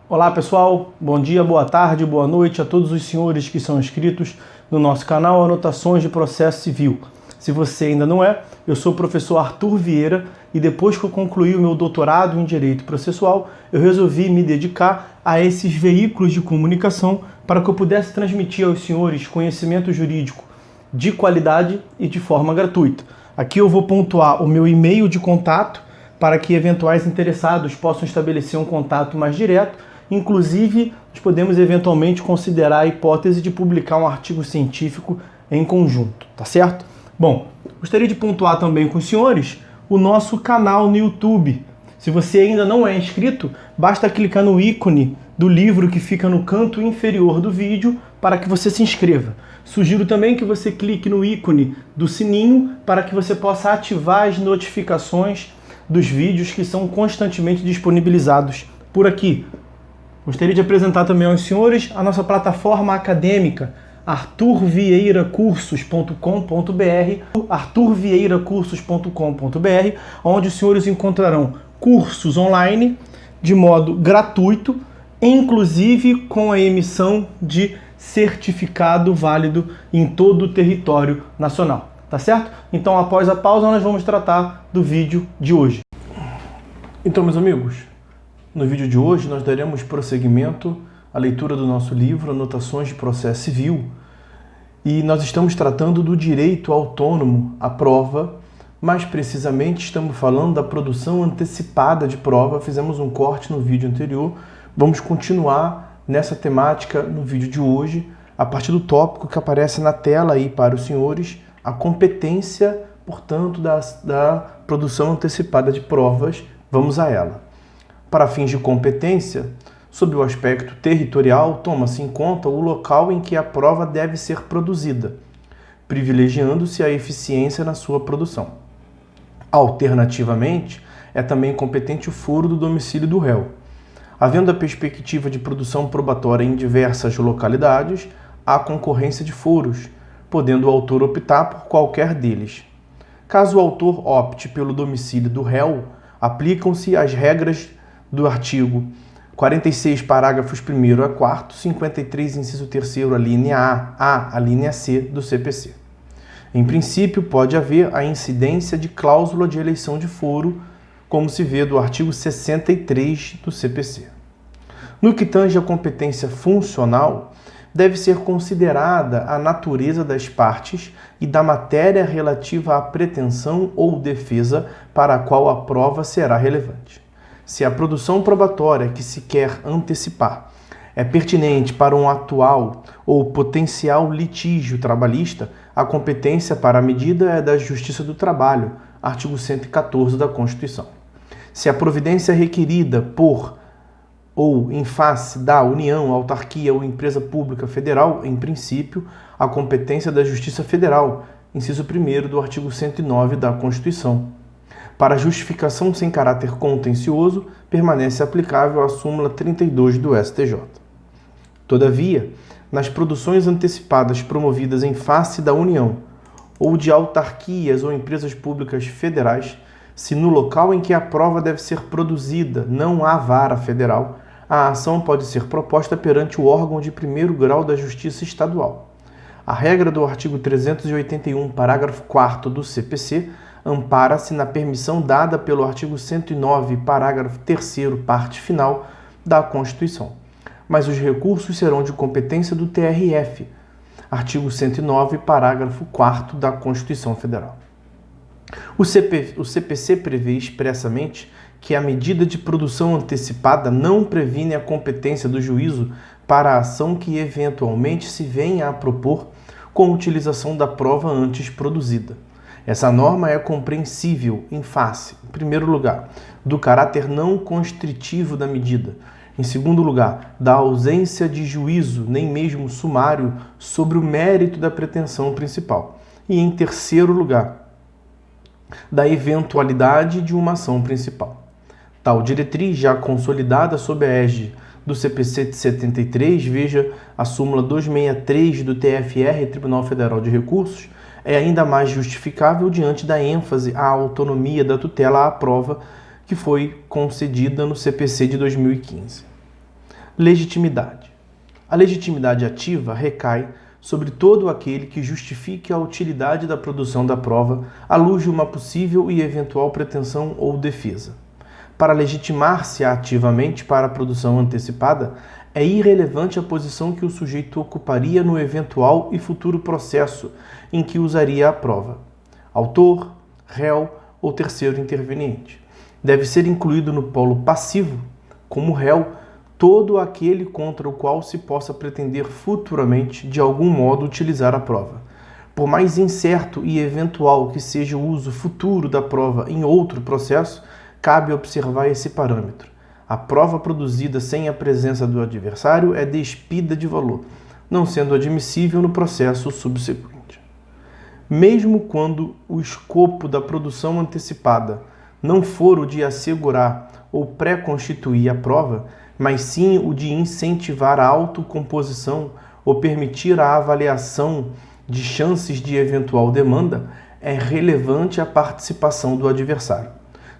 Olá pessoal, bom dia, boa tarde, boa noite a todos os senhores que são inscritos no nosso canal Anotações de Processo Civil. Se você ainda não é, eu sou o professor Arthur Vieira e depois que eu concluí o meu doutorado em Direito Processual, eu resolvi me dedicar a esses veículos de comunicação para que eu pudesse transmitir aos senhores conhecimento jurídico de qualidade e de forma gratuita. Aqui eu vou pontuar o meu e-mail de contato para que eventuais interessados possam estabelecer um contato mais direto. Inclusive, nós podemos eventualmente considerar a hipótese de publicar um artigo científico em conjunto, tá certo? Bom, gostaria de pontuar também com os senhores o nosso canal no YouTube. Se você ainda não é inscrito, basta clicar no ícone do livro que fica no canto inferior do vídeo para que você se inscreva. Sugiro também que você clique no ícone do sininho para que você possa ativar as notificações dos vídeos que são constantemente disponibilizados por aqui. Gostaria de apresentar também aos senhores a nossa plataforma acadêmica, arturvieiracursos.com.br, arturvieiracursos.com.br, onde os senhores encontrarão cursos online de modo gratuito, inclusive com a emissão de certificado válido em todo o território nacional. Tá certo? Então, após a pausa, nós vamos tratar do vídeo de hoje. Então, meus amigos, no vídeo de hoje nós daremos prosseguimento à leitura do nosso livro Anotações de Processo Civil e nós estamos tratando do direito autônomo à prova, mais precisamente estamos falando da produção antecipada de prova. Fizemos um corte no vídeo anterior, vamos continuar nessa temática no vídeo de hoje, a partir do tópico que aparece na tela aí para os senhores, a competência, portanto, da produção antecipada de provas. Vamos a ela. Para fins de competência, sob o aspecto territorial, toma-se em conta o local em que a prova deve ser produzida, privilegiando-se a eficiência na sua produção. Alternativamente, é também competente o foro do domicílio do réu. Havendo a perspectiva de produção probatória em diversas localidades, há concorrência de foros, podendo o autor optar por qualquer deles. Caso o autor opte pelo domicílio do réu, aplicam-se as regras do artigo 46, parágrafos 1º a 4º, 53, inciso 3º, a linha A linha C do CPC. Em princípio, pode haver a incidência de cláusula de eleição de foro, como se vê do artigo 63 do CPC. No que tange à competência funcional, deve ser considerada a natureza das partes e da matéria relativa à pretensão ou defesa para a qual a prova será relevante. Se a produção probatória que se quer antecipar é pertinente para um atual ou potencial litígio trabalhista, a competência para a medida é da Justiça do Trabalho, artigo 114 da Constituição. Se a providência é requerida por ou em face da União, autarquia ou empresa pública federal, em princípio, a competência da Justiça Federal, inciso 1º do artigo 109 da Constituição. Para justificação sem caráter contencioso, permanece aplicável a súmula 32 do STJ. Todavia, nas produções antecipadas promovidas em face da União ou de autarquias ou empresas públicas federais, se no local em que a prova deve ser produzida não há vara federal, a ação pode ser proposta perante o órgão de primeiro grau da Justiça Estadual. A regra do artigo 381, parágrafo 4º do CPC, ampara-se na permissão dada pelo artigo 109, parágrafo 3º, parte final da Constituição. Mas os recursos serão de competência do TRF, artigo 109, parágrafo 4º da Constituição Federal. O CPC prevê expressamente que a medida de produção antecipada não previne a competência do juízo para a ação que eventualmente se venha a propor com utilização da prova antes produzida. Essa norma é compreensível em face, em primeiro lugar, do caráter não constritivo da medida, em segundo lugar, da ausência de juízo, nem mesmo sumário, sobre o mérito da pretensão principal, e em terceiro lugar, da eventualidade de uma ação principal. Tal diretriz, já consolidada sob a égide do CPC de 73, veja a súmula 263 do TFR, Tribunal Federal de Recursos, é ainda mais justificável diante da ênfase à autonomia da tutela à prova que foi concedida no CPC de 2015. Legitimidade. A legitimidade ativa recai sobre todo aquele que justifique a utilidade da produção da prova à luz de uma possível e eventual pretensão ou defesa. Para legitimar-se ativamente para a produção antecipada, é irrelevante a posição que o sujeito ocuparia no eventual e futuro processo em que usaria a prova. Autor, réu ou terceiro interveniente. Deve ser incluído no polo passivo, como réu, todo aquele contra o qual se possa pretender futuramente, de algum modo, utilizar a prova. Por mais incerto e eventual que seja o uso futuro da prova em outro processo, cabe observar esse parâmetro. A prova produzida sem a presença do adversário é despida de valor, não sendo admissível no processo subsequente. Mesmo quando o escopo da produção antecipada não for o de assegurar ou pré-constituir a prova, mas sim o de incentivar a autocomposição ou permitir a avaliação de chances de eventual demanda, é relevante a participação do adversário.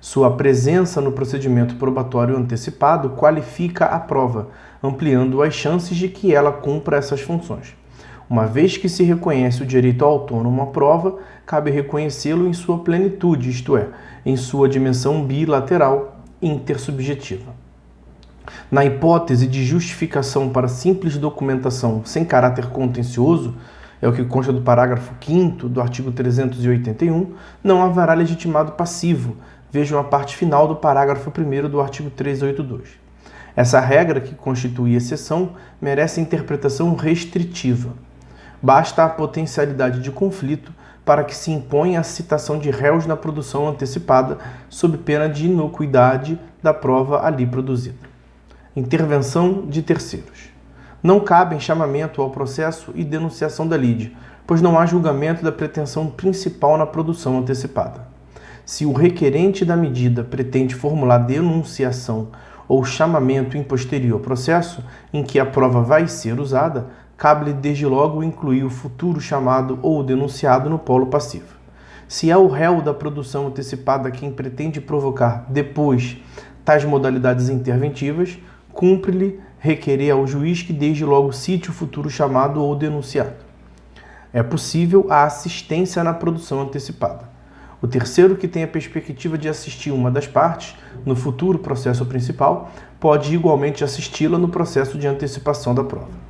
Sua presença no procedimento probatório antecipado qualifica a prova, ampliando as chances de que ela cumpra essas funções. Uma vez que se reconhece o direito autônomo à prova, cabe reconhecê-lo em sua plenitude, isto é, em sua dimensão bilateral intersubjetiva. Na hipótese de justificação para simples documentação sem caráter contencioso, é o que consta do parágrafo 5º do artigo 381, não haverá legitimado passivo. Vejam a parte final do parágrafo 1º do artigo 382. Essa regra, que constitui exceção, merece interpretação restritiva. Basta a potencialidade de conflito para que se imponha a citação de réus na produção antecipada, sob pena de inocuidade da prova ali produzida. Intervenção de terceiros. Não cabem chamamento ao processo e denunciação da lide, pois não há julgamento da pretensão principal na produção antecipada. Se o requerente da medida pretende formular denunciação ou chamamento em posterior processo em que a prova vai ser usada, cabe-lhe desde logo incluir o futuro chamado ou denunciado no polo passivo. Se é o réu da produção antecipada quem pretende provocar depois tais modalidades interventivas, cumpre-lhe requerer ao juiz que desde logo cite o futuro chamado ou denunciado. É possível a assistência na produção antecipada. O terceiro, que tem a perspectiva de assistir uma das partes no futuro processo principal, pode igualmente assisti-la no processo de antecipação da prova.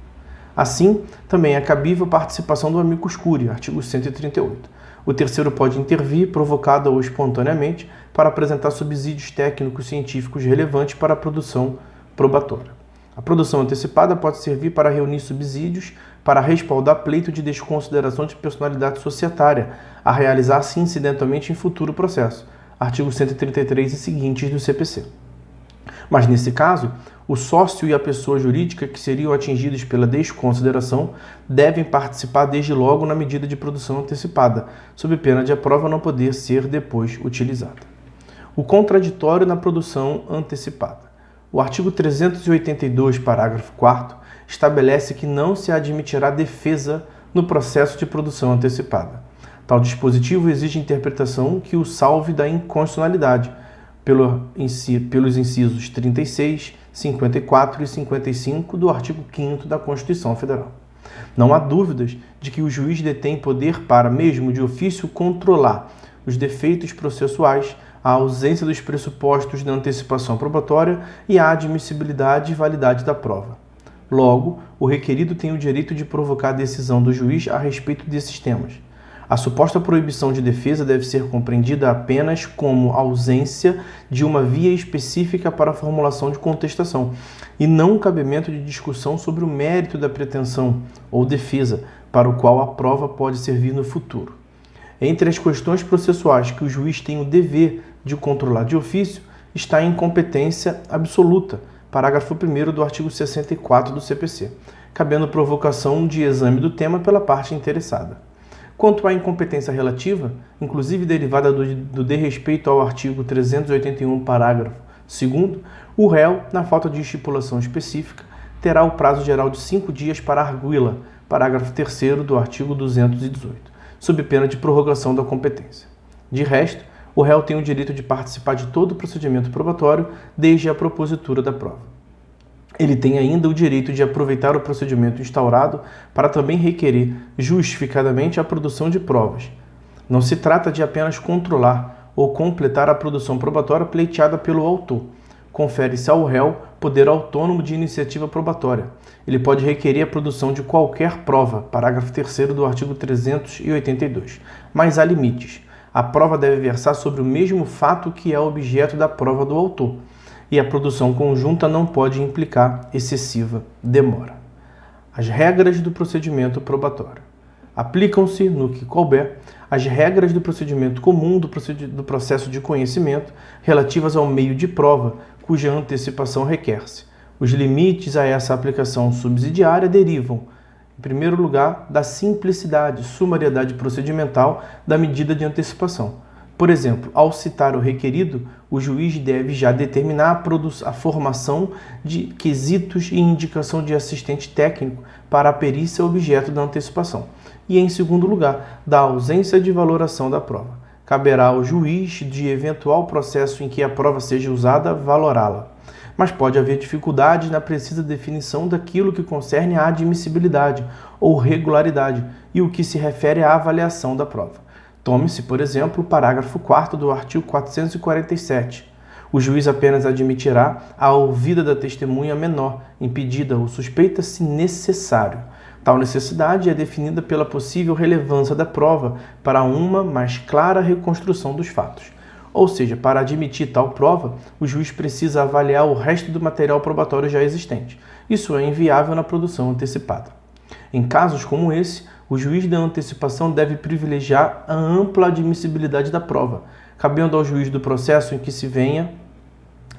Assim, também é cabível a participação do amicus curiae, artigo 138. O terceiro pode intervir, provocada ou espontaneamente, para apresentar subsídios técnicos científicos relevantes para a produção probatória. A produção antecipada pode servir para reunir subsídios para respaldar pleito de desconsideração de personalidade societária, a realizar-se incidentalmente em futuro processo. Artigo 133 e seguintes do CPC. Mas, nesse caso, o sócio e a pessoa jurídica que seriam atingidos pela desconsideração devem participar desde logo na medida de produção antecipada, sob pena de a prova não poder ser depois utilizada. O contraditório na produção antecipada. O artigo 382, parágrafo 4º, estabelece que não se admitirá defesa no processo de produção antecipada. Tal dispositivo exige interpretação que o salve da inconstitucionalidade, pelos incisos 36, 54 e 55 do artigo 5º da Constituição Federal. Não há dúvidas de que o juiz detém poder para, mesmo de ofício, controlar os defeitos processuais, a ausência dos pressupostos da antecipação probatória e a admissibilidade e validade da prova. Logo, o requerido tem o direito de provocar a decisão do juiz a respeito desses temas. A suposta proibição de defesa deve ser compreendida apenas como ausência de uma via específica para a formulação de contestação, e não cabimento de discussão sobre o mérito da pretensão ou defesa, para o qual a prova pode servir no futuro. Entre as questões processuais que o juiz tem o dever de controlar de ofício, está a incompetência absoluta, parágrafo 1º do artigo 64 do CPC, cabendo provocação de exame do tema pela parte interessada. Quanto à incompetência relativa, inclusive derivada do desrespeito ao artigo 381, parágrafo 2º, o réu, na falta de estipulação específica, terá o prazo geral de 5 dias para arguí-la, parágrafo 3º do artigo 218, sob pena de prorrogação da competência. De resto, o réu tem o direito de participar de todo o procedimento probatório desde a propositura da prova. Ele tem ainda o direito de aproveitar o procedimento instaurado para também requerer justificadamente a produção de provas. Não se trata de apenas controlar ou completar a produção probatória pleiteada pelo autor. Confere-se ao réu poder autônomo de iniciativa probatória. Ele pode requerer a produção de qualquer prova, parágrafo 3º do artigo 382, mas há limites. A prova deve versar sobre o mesmo fato que é objeto da prova do autor, e a produção conjunta não pode implicar excessiva demora. As regras do procedimento probatório. Aplicam-se, no que couber, as regras do procedimento comum do processo de conhecimento relativas ao meio de prova, cuja antecipação requer-se. Os limites a essa aplicação subsidiária derivam, em primeiro lugar, da simplicidade, sumariedade procedimental da medida de antecipação. Por exemplo, ao citar o requerido, o juiz deve já determinar a formação de quesitos e indicação de assistente técnico para a perícia objeto da antecipação. E, em segundo lugar, da ausência de valoração da prova. Caberá ao juiz, de eventual processo em que a prova seja usada, valorá-la. Mas pode haver dificuldade na precisa definição daquilo que concerne à admissibilidade ou regularidade e o que se refere à avaliação da prova. Tome-se, por exemplo, o parágrafo 4º do artigo 447. O juiz apenas admitirá a ouvida da testemunha menor, impedida ou suspeita se necessário. Tal necessidade é definida pela possível relevância da prova para uma mais clara reconstrução dos fatos. Ou seja, para admitir tal prova, o juiz precisa avaliar o resto do material probatório já existente. Isso é inviável na produção antecipada. Em casos como esse, o juiz da antecipação deve privilegiar a ampla admissibilidade da prova, cabendo ao juiz do processo em que se venha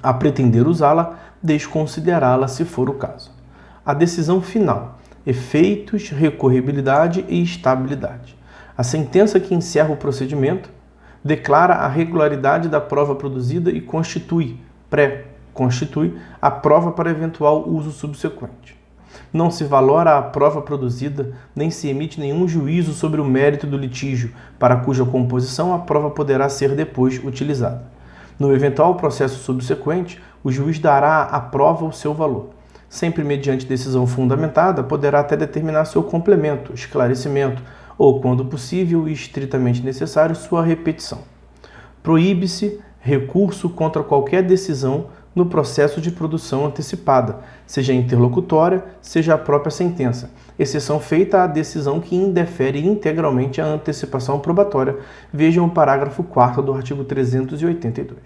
a pretender usá-la, desconsiderá-la se for o caso. A decisão final: efeitos, recorribilidade e estabilidade. A sentença que encerra o procedimento declara a regularidade da prova produzida e constitui a prova para eventual uso subsequente. Não se valora a prova produzida, nem se emite nenhum juízo sobre o mérito do litígio, para cuja composição a prova poderá ser depois utilizada. No eventual processo subsequente, o juiz dará à prova o seu valor. Sempre mediante decisão fundamentada, poderá até determinar seu complemento, esclarecimento, ou, quando possível e estritamente necessário, sua repetição. Proíbe-se recurso contra qualquer decisão no processo de produção antecipada, seja interlocutória, seja a própria sentença, exceção feita à decisão que indefere integralmente a antecipação probatória. Vejam o parágrafo 4º do artigo 382.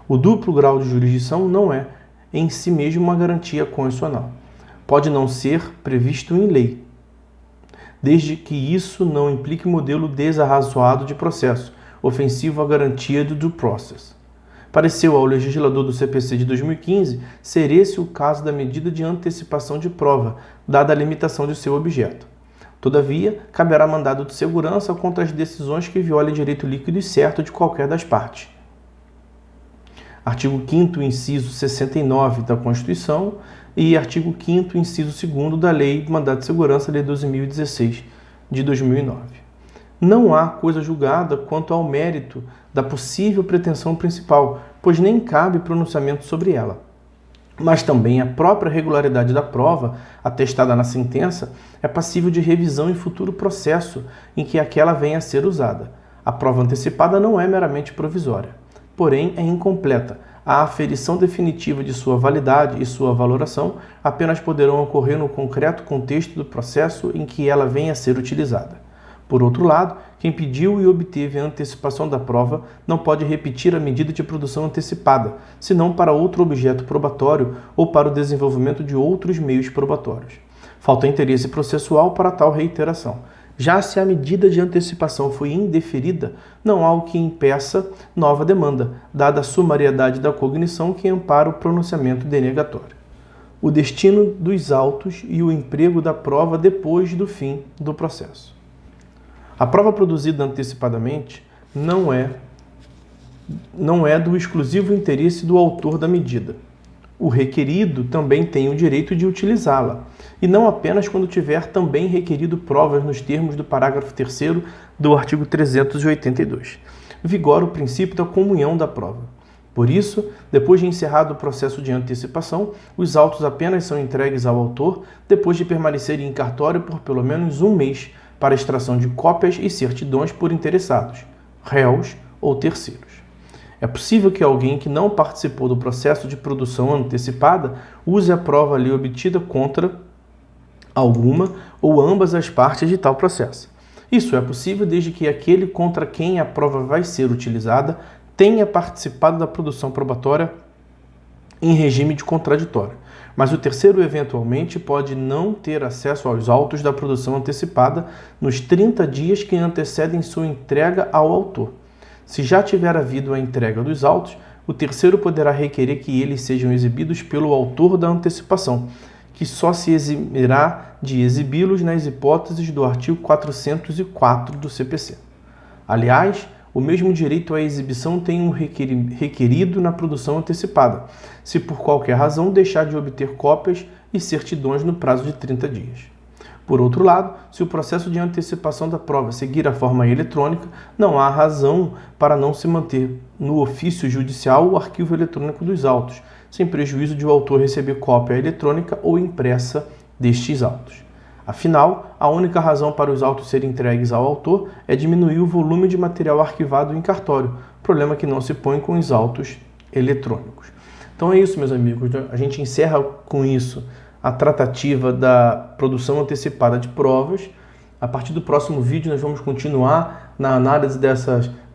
O duplo grau de jurisdição não é, em si mesmo, uma garantia constitucional. Pode não ser previsto em lei, desde que isso não implique modelo desarrazoado de processo, ofensivo à garantia do due process. Pareceu ao legislador do CPC de 2015 ser esse o caso da medida de antecipação de prova, dada a limitação de seu objeto. Todavia, caberá mandado de segurança contra as decisões que violem direito líquido e certo de qualquer das partes. Artigo 5º, inciso 69 da Constituição e artigo 5º, inciso 2º da Lei de Mandado de Segurança, Lei 12.016, de 2009. Não há coisa julgada quanto ao mérito da possível pretensão principal, pois nem cabe pronunciamento sobre ela. Mas também a própria regularidade da prova, atestada na sentença, é passível de revisão em futuro processo em que aquela venha a ser usada. A prova antecipada não é meramente provisória, porém é incompleta. A aferição definitiva de sua validade e sua valoração apenas poderão ocorrer no concreto contexto do processo em que ela venha a ser utilizada. Por outro lado, quem pediu e obteve a antecipação da prova não pode repetir a medida de produção antecipada, senão para outro objeto probatório ou para o desenvolvimento de outros meios probatórios. Falta interesse processual para tal reiteração. Já se a medida de antecipação foi indeferida, não há o que impeça nova demanda, dada a sumariedade da cognição que ampara o pronunciamento denegatório. O destino dos autos e o emprego da prova depois do fim do processo. A prova produzida antecipadamente não é do exclusivo interesse do autor da medida. O requerido também tem o direito de utilizá-la, e não apenas quando tiver também requerido provas nos termos do parágrafo 3º do artigo 382. Vigora o princípio da comunhão da prova. Por isso, depois de encerrado o processo de antecipação, os autos apenas são entregues ao autor depois de permanecerem em cartório por pelo menos um mês para extração de cópias e certidões por interessados, réus ou terceiros. É possível que alguém que não participou do processo de produção antecipada use a prova ali obtida contra alguma ou ambas as partes de tal processo. Isso é possível desde que aquele contra quem a prova vai ser utilizada tenha participado da produção probatória em regime de contraditório, mas o terceiro eventualmente pode não ter acesso aos autos da produção antecipada nos 30 dias que antecedem sua entrega ao autor. Se já tiver havido a entrega dos autos, o terceiro poderá requerer que eles sejam exibidos pelo autor da antecipação, que só se eximirá de exibi-los nas hipóteses do artigo 404 do CPC. Aliás, o mesmo direito à exibição tem um requerido na produção antecipada, se por qualquer razão deixar de obter cópias e certidões no prazo de 30 dias. Por outro lado, se o processo de antecipação da prova seguir a forma eletrônica, não há razão para não se manter no ofício judicial o arquivo eletrônico dos autos, sem prejuízo de o autor receber cópia eletrônica ou impressa destes autos. Afinal, a única razão para os autos serem entregues ao autor é diminuir o volume de material arquivado em cartório, problema que não se põe com os autos eletrônicos. Então é isso, meus amigos. A gente encerra com isso a tratativa da produção antecipada de provas. A partir do próximo vídeo nós vamos continuar na análise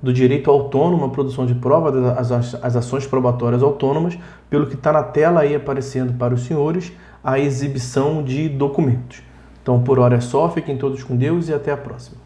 do direito autônomo à produção de prova, as ações probatórias autônomas, pelo que está na tela aí aparecendo para os senhores, a exibição de documentos. Então, por hora é só, fiquem todos com Deus e até a próxima.